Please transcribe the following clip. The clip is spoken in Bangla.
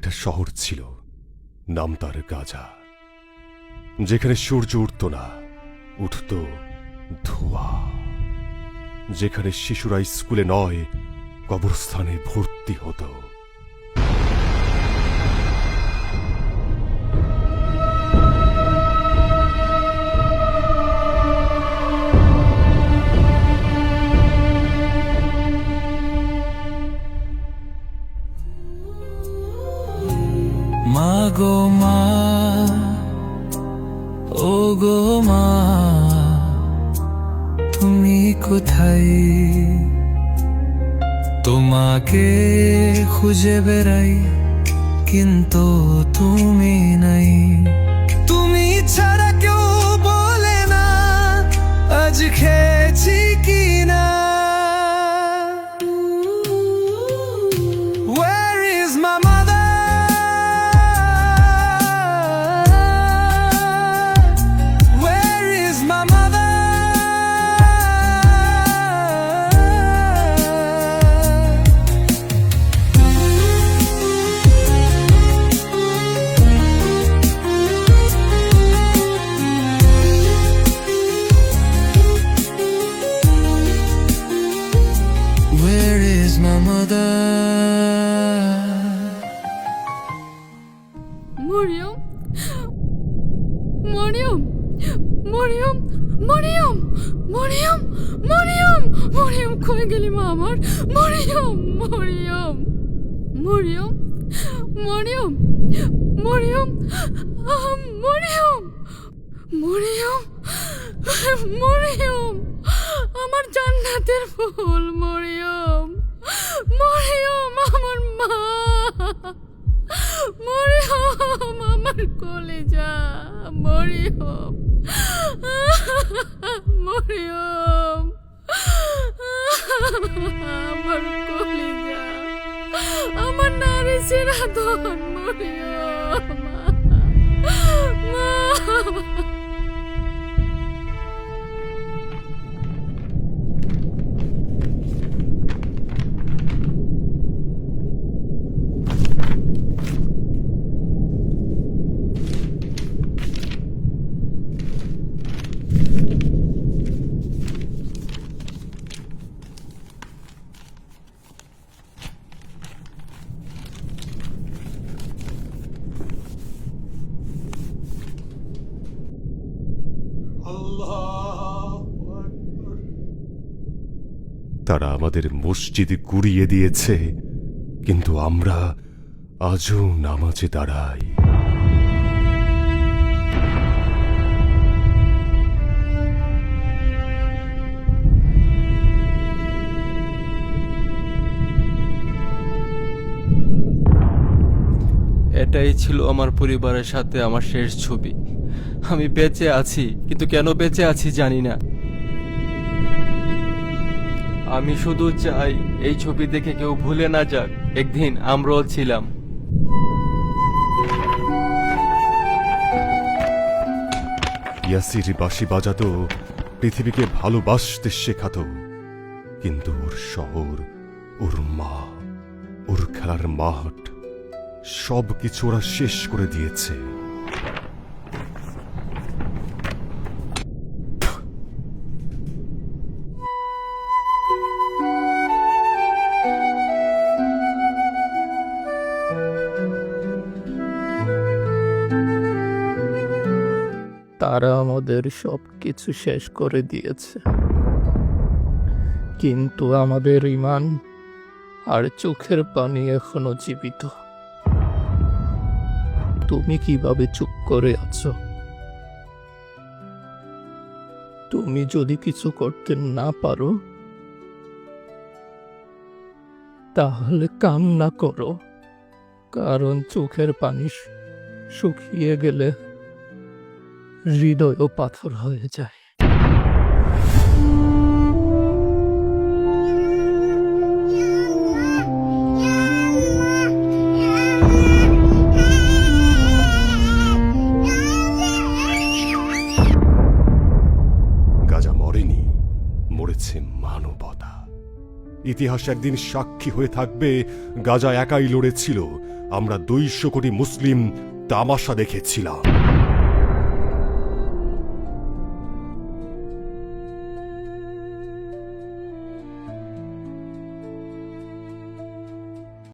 একটা শহর ছিল, নাম তার গাজা, যেখানে সূর্য উঠত না, উঠত ধোঁয়া, যেখানে শিশুরা স্কুলে নয় কবরস্থানে ভর্তি হতো। মা গো মা, ও গো মা, তুমি কোথায়? তোমাকে খুঁজে বেড়াই কিন্তু তুমি নাই। তুমি ছাড়া কেউ বলে না আজ খেয়েছি কি না। Where is my mother? Where is my mother? Where is my mother? Mariam, Mariam, Mariam, Mariam, Mariam, Mariam, Mariam, কই গেলি মা আমার? মরিয়ম, মরিয়ম, মরিয়ম, মরিয়ম, মরিয়ম, মরিয়ম, মরিয়ম, মরিয়ম, আমার জান্নাতের ফুল মরিয়ম, মরিয়ম, আমার মা, মরিয়ম, আমার কলেজা, মরিয়ম, মরিয়ম, আমার কলেজা, আমার নারী সিরাদন, মরিয়ম, মা। তারা আমাদের মসজিদ গুড়িয়ে দিয়েছে, কিন্তু আমরা আজও নামাজে দাঁড়াই। এটাই ছিল আমার পরিবারের সাথে আমার শেষ ছবি। আমি বেঁচে আছি, কিন্তু কেন বেঁচে আছি জানি না। আমি শুধু চাই এই ছবি দেখে কেউ ভুলে না যাক একদিন আমরাও ছিলাম। ইয়াসির বাঁশি বাজাতো, পৃথিবীকে ভালোবাসতে শেখাতো, কিন্তু ওর শহর, ওর মা, ওর খেলার মাঠ সব কিছু ওরা শেষ করে দিয়েছে। তারা আমাদের সব কিছু শেষ করে দিয়েছে, কিন্তু আমাদের ঈমান আর চোখের পানি এখনো জীবিত। তুমি কিভাবে চুপ করে আছো? তুমি যদি কিছু করতে না পারো তাহলে কান্না করো, কারণ চোখের পানি শুকিয়ে গেলে হৃদয়ও পাথর হয়ে যায়। গাজা মরেনি, মরেছে মানবতা। ইতিহাস একদিন সাক্ষী হয়ে থাকবে গাজা একাই লড়েছিল, আমরা 200 কোটি মুসলিম তামাশা দেখেছিলাম।